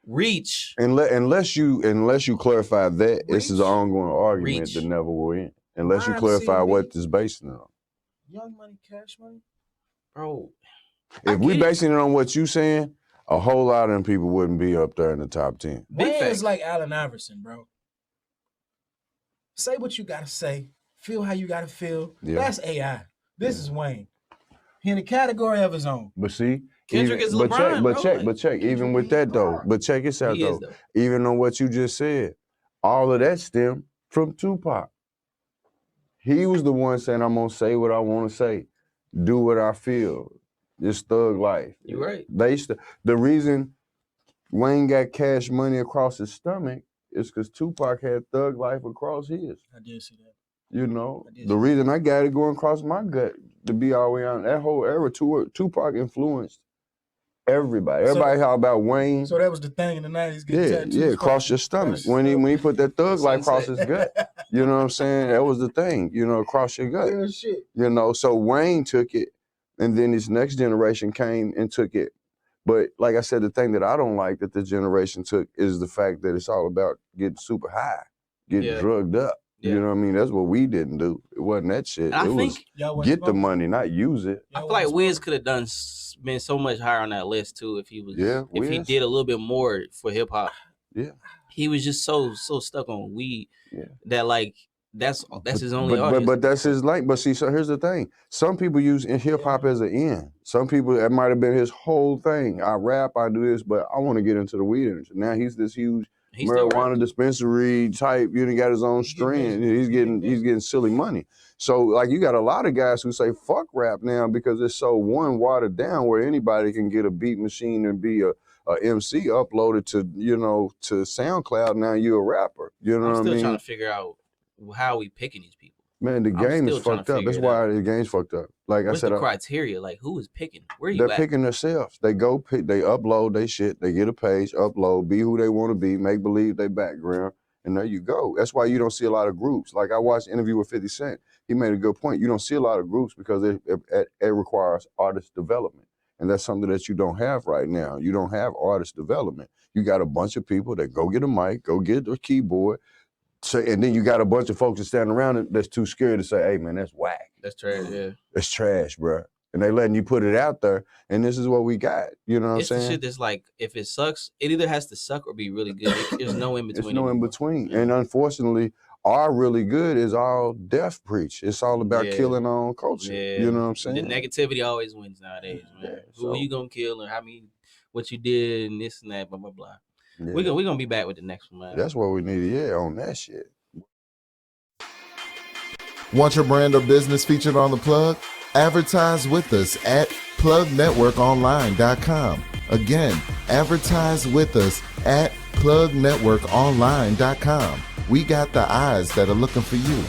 S2: reach.
S3: Unless you clarify that, this is an ongoing argument that never will end. Unless you clarify what this basing it on.
S1: Young Money, Cash Money?
S2: Bro.
S3: If we basing it on what you saying, a whole lot of them people wouldn't be up there in the top 10.
S1: Wayne is like Allen Iverson, bro. Say what you gotta say. Feel how you gotta feel. Yeah. That's AI. This is Wayne. He in a category of his own.
S3: But see,
S2: Kendrick is LeBron,
S3: but check. Even with that though. But check this out though. Even on what you just said, all of that stemmed from Tupac. He was the one saying, "I'm gonna say what I want to say, do what I feel." This thug life.
S2: You're right.
S3: The reason Wayne got Cash Money across his stomach is because Tupac had thug life across his.
S1: I did see that.
S3: You know, the reason I got it going across my gut to be all the way on that whole era, Tupac influenced everybody. Everybody how about Wayne.
S1: So that was the thing in the 90s.
S3: Yeah, across your stomach. When he put that thug life across his gut. You know what I'm saying? That was the thing, you know, across your gut.
S1: Real shit.
S3: You know, so Wayne took it, and then this next generation came and took it. But like I said, the thing that I don't like that this generation took is the fact that it's all about getting super high, getting drugged up. Yeah. You know what I mean? That's what we didn't do. It wasn't that shit. It was get the money, not use it.
S2: I feel like Wiz could have been so much higher on that list too if he was. Yeah, if he did a little bit more for hip hop.
S3: Yeah,
S2: he was just so stuck on weed that like that's his only audience.
S3: But that's his like. But see, so here's the thing: some people use hip hop as an end. Some people that might have been his whole thing. I rap, I do this, but I want to get into the weed industry. Now he's this huge. Marijuana dispensary type, you know, got his own strand. He's getting silly money. So like you got a lot of guys who say fuck rap now because it's so watered down where anybody can get a beat machine and be a MC uploaded to to SoundCloud. Now you're a rapper. You know what I mean?
S2: I'm still trying to figure out how we picking these people.
S3: Man, the game is fucked up. That's why the game's fucked up. Like
S2: What's
S3: I said,
S2: the criteria? Like who is picking? Where are you
S3: they're
S2: at?
S3: picking themselves. They go pick, they upload they shit, they get a page, upload, be who they want to be, make believe they background, and there you go. That's why you don't see a lot of groups. Like I watched an interview with 50 Cent. He made a good point. You don't see a lot of groups because it requires artist development. And that's something that you don't have right now. You don't have artist development. You got a bunch of people that go get a mic, go get a keyboard, and then you got a bunch of folks that stand around that's too scared to say, hey, man, that's whack.
S2: That's trash, yeah.
S3: It's trash, bro. And they letting you put it out there, and this is what we got. You know what I'm saying?
S2: It's the shit that's like, if it sucks, it either has to suck or be really good. There's no in between.
S3: There's no in between. And unfortunately, our really good is all death preach. It's all about killing our own culture. Yeah. You know what I'm saying?
S2: The negativity always wins nowadays, man. Yeah, who you gonna kill and what you did and this and that, blah, blah, blah. Yeah. We're gonna be back with the next one, man.
S3: That's what we need, on that shit.
S4: Want your brand or business featured on The Plug? Advertise with us at plugnetworkonline.com. Again, advertise with us at plugnetworkonline.com. We got the eyes that are looking for you.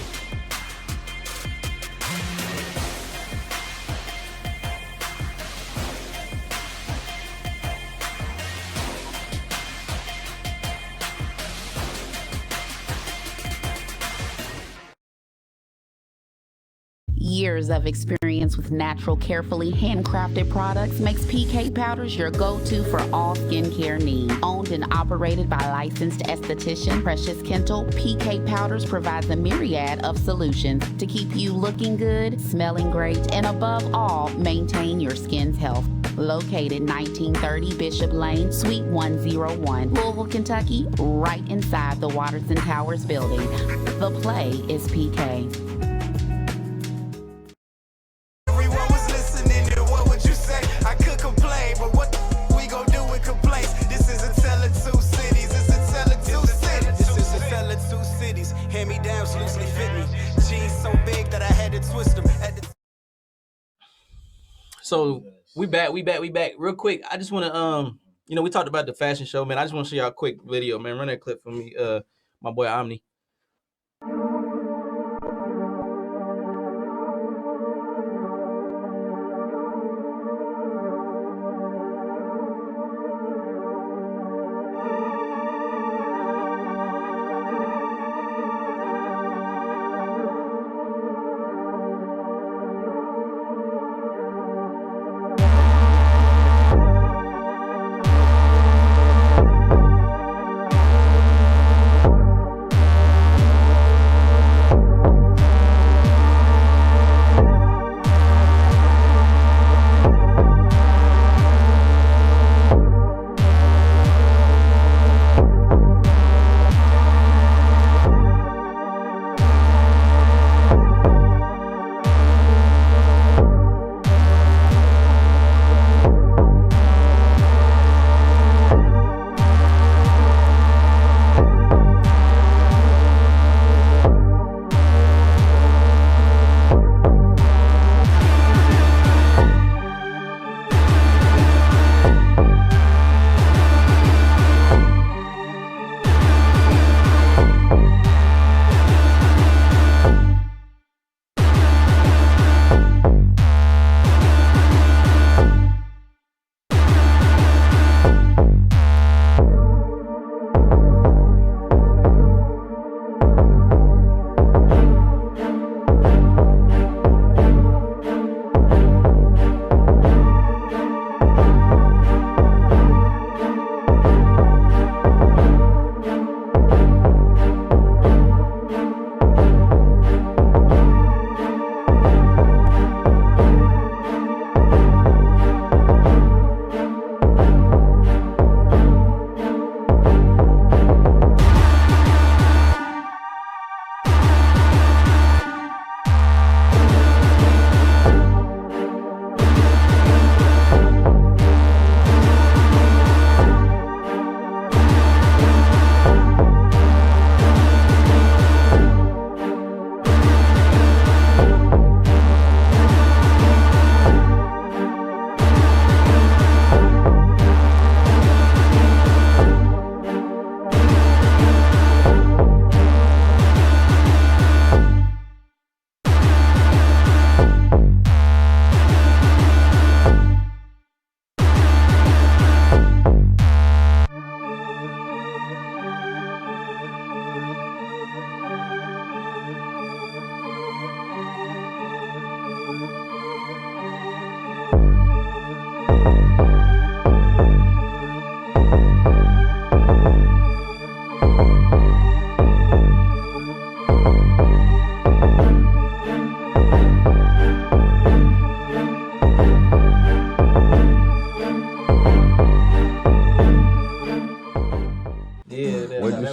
S5: Years of experience with natural, carefully handcrafted products makes PK Powders your go-to for all skincare needs. Owned and operated by licensed esthetician Precious Kentel, PK Powders provides a myriad of solutions to keep you looking good, smelling great, and above all, maintain your skin's health. Located 1930 Bishop Lane, Suite 101, Louisville, Kentucky, right inside the Watterson Towers building. The play is PK.
S6: Everyone was listening, and what would you say? I could complain, but what we gon' do with complaints? This is a tale of two cities. This is a tale of two cities. This is a tale of two cities. Hand-me-downs loosely fit me. Jeans so big that I had to twist them.
S2: So we back. Real quick, I just want to we talked about the fashion show, man. I just want to show y'all a quick video, man. Run that clip for me, my boy Omni.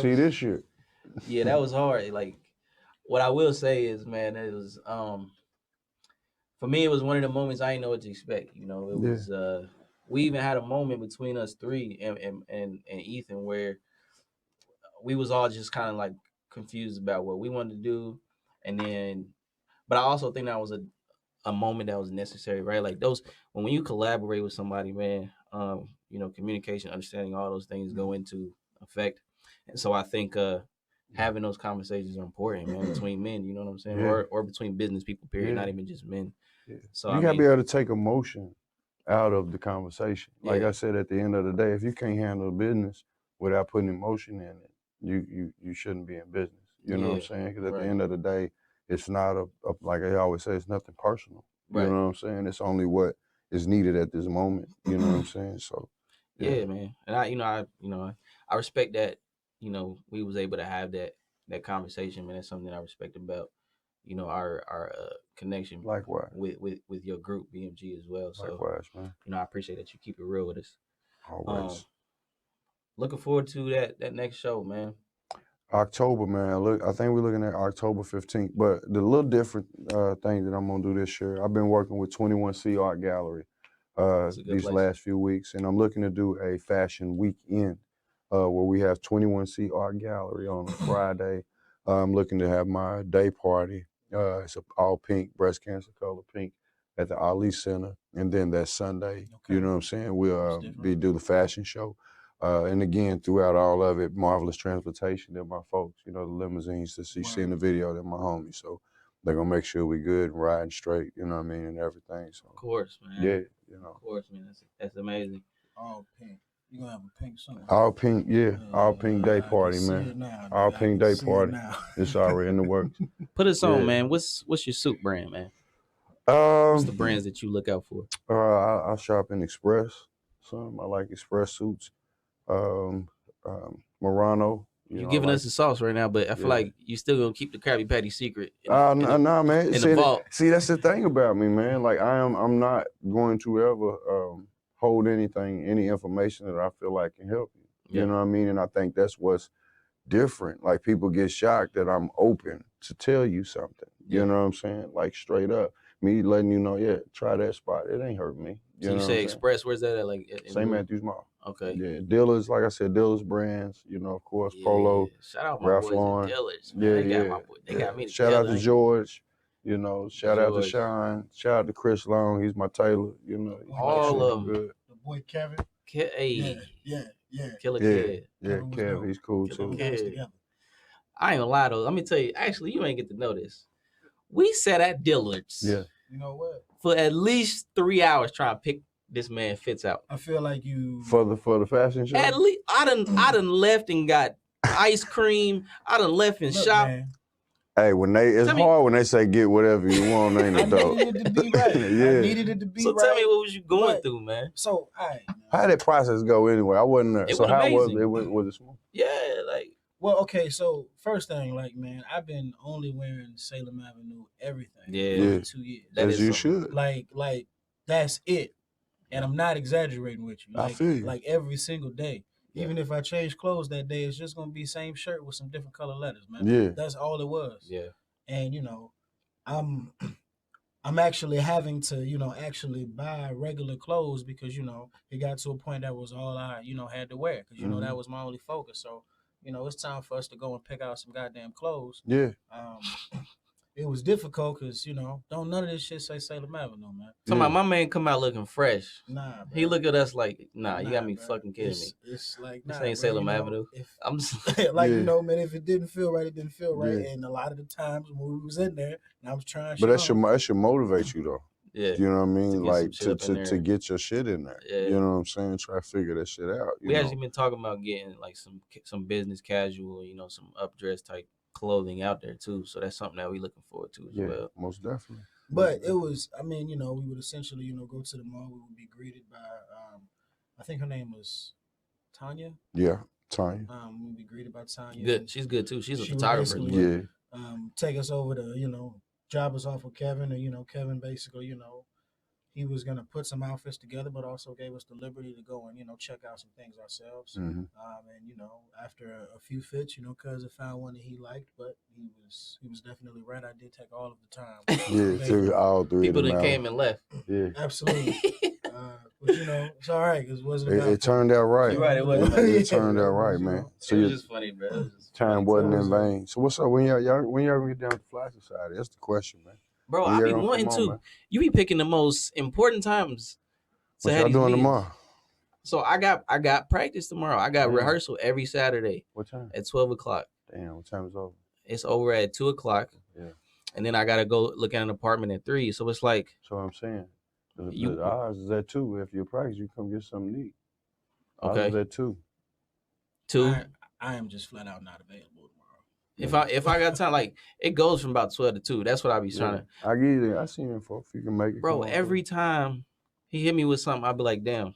S3: see this year.
S2: Yeah, that was hard. Like, what I will say is, man, it was for me, it was one of the moments I didn't know what to expect. You know, it was we even had a moment between us three and Ethan where we was all just kind of like confused about what we wanted to do, and then, but I also think that was a moment that was necessary, right? Like those when you collaborate with somebody, man, you know, communication, understanding, all those things go into effect, and so I think having those conversations are important, man, between men. You know what I'm saying?
S3: Yeah.
S2: Or between business people, period, not even just men.
S3: Yeah.
S2: So
S3: you gotta be able to take emotion out of the conversation. Like I said, at the end of the day, if you can't handle business without putting emotion in it, you shouldn't be in business. You know what I'm saying? Because at the end of the day, it's not like I always say, it's nothing personal. You know what I'm saying? It's only what is needed at this moment. You know what I'm saying? So
S2: yeah, man. And I respect that. You know, we was able to have that conversation, man. That's something that I respect about, you know, our connection
S3: Likewise.
S2: with your group BMG as well. So
S3: Likewise, man.
S2: I appreciate that you keep it real with us.
S3: Always.
S2: Looking forward to that next show, man.
S3: October, man. Look, I think we're looking at October 15th. But the little different thing that I'm gonna do this year, I've been working with 21C Art Gallery these last few weeks, and I'm looking to do a fashion weekend where we have 21C Art Gallery on a Friday. I'm looking to have my day party. It's all pink, breast cancer color pink, at the Ali Center, and then that Sunday, you know what I'm saying? We'll do the fashion show. And again, throughout all of it, Marvelous Transportation, they're my folks, the limousines that you see in the video, they're my homies. So they're going to make sure we good and riding straight, you know what I mean, and everything. So,
S2: of course, man.
S3: Yeah,
S2: Of course, man. That's amazing.
S1: All pink. You're going to have a pink something.
S3: All pink, all pink day party, man. All pink day party. It's already in the works.
S2: Put us on, man. What's your suit brand, man? What's the brands that you look out for?
S3: I shop in Express. I like Express suits. Murano.
S2: You're giving us the sauce right now, but I feel like you still gonna keep the Krabby Patty secret.
S3: No, man.
S2: In the vault.
S3: See, that's the thing about me, man. Like I'm not going to ever hold any information that I feel like can help you. You know what I mean? And I think that's what's different. Like people get shocked that I'm open to tell you something. You know what I'm saying? Like straight up. Me letting you know, try that spot. It ain't hurt me.
S2: You say Express, where's that at? Like
S3: St. Matthews Mall.
S2: Okay.
S3: Yeah, dealers, like I said, dealers brands, of course, Polo,
S2: shout out my
S3: Ralph
S2: boys
S3: Lauren.
S2: Dealers.
S3: They
S2: got me
S3: shout out to George, shout out to
S2: George.
S3: Sean, shout out to Chris Long, he's my tailor,
S2: all of them.
S3: Good.
S1: The boy Kevin.
S2: Yeah. Killer
S3: Yeah,
S2: Kid.
S3: yeah, Kev, he's cool
S2: Killer
S3: too.
S2: Kid. I ain't gonna lie though. Let me tell you, actually, you ain't get to know this. We sat at Dillard's.
S3: Yeah.
S1: You know what?
S2: For at least 3 hours trying to pick this man fits out.
S1: I feel like you
S3: For the fashion show?
S2: At least I done left and got ice cream. I done left and shopped.
S1: Man,
S3: Hey, it's hard when they say get whatever you want, ain't
S1: I
S3: it though?
S1: needed it to be right.
S3: Yeah.
S1: I needed it to be
S2: So
S1: right.
S2: tell me, what was you going
S1: But-
S2: through, man?
S1: So, all right.
S3: How did that process go anyway? I wasn't there.
S2: It
S3: So
S2: was
S3: how was
S2: amazing.
S3: it? Was it smooth?
S2: Yeah, like
S1: Well, okay, so first thing, man, I've been only wearing Salem Avenue everything
S2: Yeah.
S1: for 2 years.
S2: That
S3: As
S2: is
S3: you
S2: something.
S3: should.
S1: Like that's it. And I'm not exaggerating with you.
S3: I
S1: Like,
S3: feel you.
S1: like every single day. Even if I change clothes that day, it's just gonna be same shirt with some different color letters, man.
S3: Yeah.
S1: That's all it was.
S2: yeah.
S1: And I'm actually having to, actually buy regular clothes because, it got to a point that was all I, had to wear because, that was my only focus. So, it's time for us to go and pick out some goddamn clothes.
S3: Yeah.
S1: It was difficult because, don't none of this shit say Salem Avenue, man.
S2: So my man come out looking fresh.
S1: Nah, bro.
S2: He look at us like, nah, you got me
S1: bro.
S2: fucking kidding me.
S1: It's like,
S2: This
S1: nah,
S2: ain't
S1: bro,
S2: Salem Avenue. I'm just
S1: like,
S3: Yeah.
S1: man, if it didn't feel right, it didn't feel right.
S3: Yeah.
S1: And a lot of the times when we was in there and I was trying
S3: But that should motivate you though.
S2: yeah.
S3: You know what I mean?
S2: To get
S3: Like
S2: some shit up in
S3: to
S2: there.
S3: get your shit in there.
S2: Yeah.
S3: You know what I'm saying? Try to figure that shit out.
S2: We actually been talking about getting like some business casual, some updress type clothing out there too. So that's something that we looking forward to as well.
S3: Most definitely.
S1: But it was, we would essentially, go to the mall. We would be greeted by, I think her name was Tanya.
S3: Yeah, Tanya.
S1: We would be greeted by Tanya.
S2: Good. She's good too. She's a
S1: She would
S2: photographer. as
S1: basically-
S2: well.
S3: Yeah.
S1: Take us over to, drop us off with Kevin. And, Kevin basically, he was going to put some outfits together, but also gave us the liberty to go and, check out some things ourselves.
S3: Mhm.
S1: And, after a few fits, Cuz found one that he liked, but he was definitely right. I did take all of the time.
S3: Yeah, took all three
S2: People
S3: of them
S2: that
S3: out.
S2: came and left.
S3: Yeah.
S1: Absolutely. But, it's all right because it wasn't about
S3: It turned out right.
S2: You're right, it wasn't.
S3: It turned out right, man. So
S2: It was
S3: your
S2: just funny, bro. It was just
S3: time
S2: funny.
S3: wasn't in vain. So what's up when y'all gonna get down to Fly Society? That's the question, man.
S2: Bro,
S3: When
S2: I be
S3: y'all gonna
S2: wanting
S3: come on,
S2: to.
S3: man?
S2: You be picking the most important times. to
S3: What
S2: have
S3: y'all
S2: these
S3: doing
S2: meetings.
S3: tomorrow?
S2: So I got practice tomorrow. I got
S3: Damn.
S2: rehearsal every Saturday
S3: What time?
S2: at 12 o'clock.
S3: Damn, what time is over?
S2: It's over at 2 o'clock.
S3: Yeah.
S2: And then I gotta go look at an apartment at 3. So it's like
S3: So I'm saying.
S2: You-
S3: The odds is at 2. If you practice, you come get something to eat. Odds
S2: okay,
S3: is at 2.
S2: 2.
S1: I am just flat out not available tomorrow.
S2: If I got time, like it goes from about 12 to 2. That's what I be trying to.
S3: I give you that. I seen it for if you can make it.
S2: Bro,
S3: come on,
S2: every time he hit me with something, I'd be like, damn.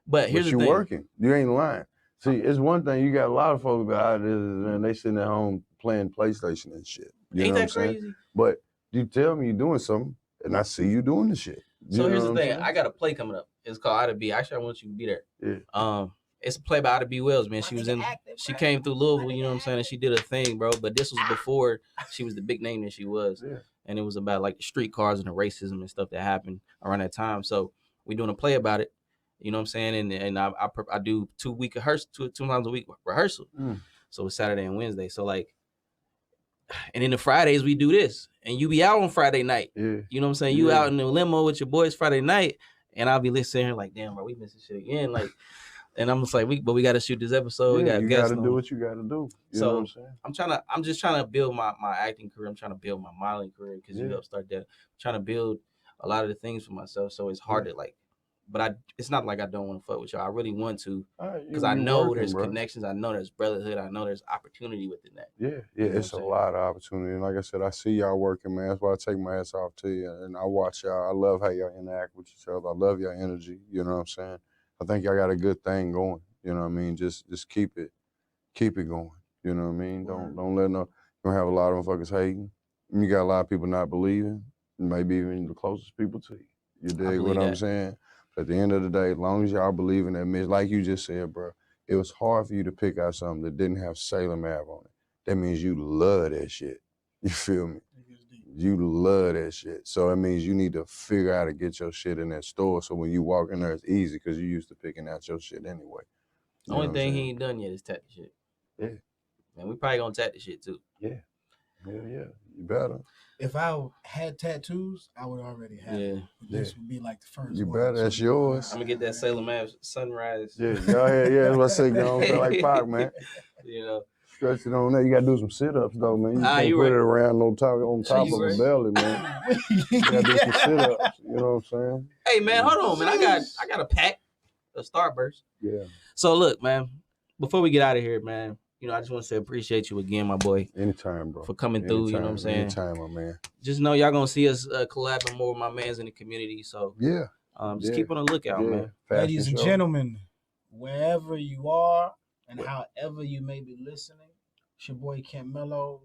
S2: But here's
S3: but
S2: the
S3: you
S2: thing.
S3: working. You ain't lying. See, it's one thing. You got a lot of folks out there, and they sitting at home playing PlayStation and shit. You
S2: Ain't
S3: know
S2: that
S3: what I'm saying?
S2: crazy?
S3: But You tell me you're doing something, and I see you doing the shit.
S2: So here's the thing.
S3: Saying?
S2: I got a play coming up. It's called Ida B. Actually, I want you to be there.
S3: Yeah.
S2: It's a play by Ida B. Wells, man. She came through Louisville, you know what I'm saying? And she did a thing, bro. But this was before she was the big name that she was.
S3: Yeah.
S2: And it was about like the street cars and the racism and stuff that happened around that time. So we doing a play about it. You know what I'm saying? And I do 2 times a week rehearsal. So it's Saturday and Wednesday. So like, and then the Fridays we do this. And you be out on Friday night.
S3: Yeah.
S2: You know what I'm saying? You out in the limo with your boys Friday night. And I'll be listening here like, damn, bro, we missing shit again. Like, and I'm just like, we got to shoot this episode.
S3: Yeah,
S2: we got
S3: you got to do what you got to do. You know what I'm saying?
S2: I'm just trying to build my acting career. I'm trying to build my modeling career because you helped start that. I'm trying to build a lot of the things for myself. So it's hard to like, but it's not like I don't want to fuck with y'all. I really want to because I know there's connections. I know there's brotherhood. I know there's opportunity within that.
S3: Yeah, it's a lot of opportunity. And like I said, I see y'all working, man. That's why I take my ass off to you. And I watch y'all. I love how y'all interact with each other. I love your energy. You know what I'm saying? I think y'all got a good thing going. You know what I mean? Just keep it going. You know what I mean? Don't let you don't have a lot of motherfuckers hating. You got a lot of people not believing. Maybe even the closest people to you. You dig what I'm saying? At the end of the day, as long as y'all believe in that mission, like you just said, bro, it was hard for you to pick out something that didn't have Salem Ave on it. That means you love that shit. You feel me? You love that shit. So that means you need to figure out how to get your shit in that store so when you walk in there, it's easy because you used to picking out your shit anyway.
S2: The only thing he ain't done yet is tap the shit.
S3: Yeah.
S2: And we probably gonna tap the shit too.
S3: Yeah. Yeah. You better.
S1: If I had tattoos, I would already have it. This would be like the first
S3: You
S1: one.
S3: better. That's yours.
S2: I'm gonna get that Salem Ave sunrise.
S3: Yeah. Y'all that's what I say. Go on like Pac, man.
S2: You know.
S3: Stretch it on there. You gotta do some sit-ups though, man. You can't put it around on top of the belly, man. You gotta do some sit-ups. You know what I'm saying?
S2: Hey man, hold on, man. I got a pack, a Starburst.
S3: Yeah.
S2: So look, man, before we get out of here, man, you know, I just want to say appreciate you again, my boy.
S3: Anytime, bro.
S2: For coming through, you know what I'm saying?
S3: Anytime, my man.
S2: Just know y'all gonna see us collabing more with my mans in the community. So just keep on the lookout, man.
S1: Ladies and gentlemen, wherever you are and however you may be listening, it's your boy Kent Mellows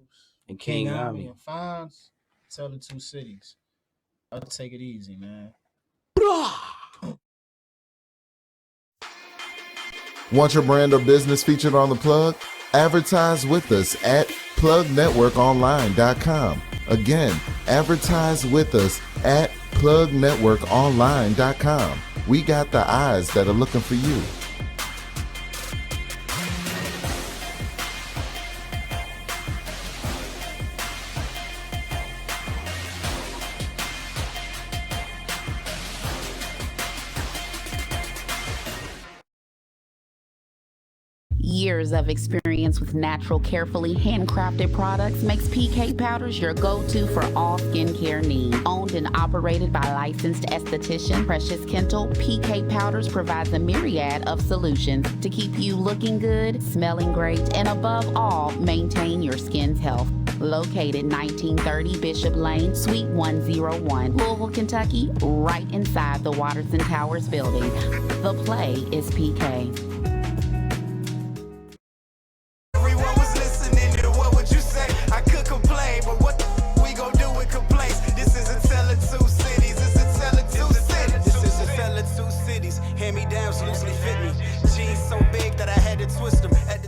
S2: and King
S1: Ami and Fonz, Tell the Two Cities. I'll take it easy, man.
S4: Want your brand or business featured on the plug? Advertise with us at plugnetworkonline.com. Again, advertise with us at plugnetworkonline.com. We got the eyes that are looking for you.
S5: Years of experience with natural, carefully handcrafted products makes PK Powders your go-to for all skincare needs. Owned and operated by licensed esthetician Precious Kentel, PK Powders provides a myriad of solutions to keep you looking good, smelling great, and above all, maintain your skin's health. Located 1930 Bishop Lane, Suite 101, Louisville, Kentucky, right inside the Watterson Towers building. The play is PK.
S6: Hand-me-downs loosely fit me. Jeans so big that I had to twist them at the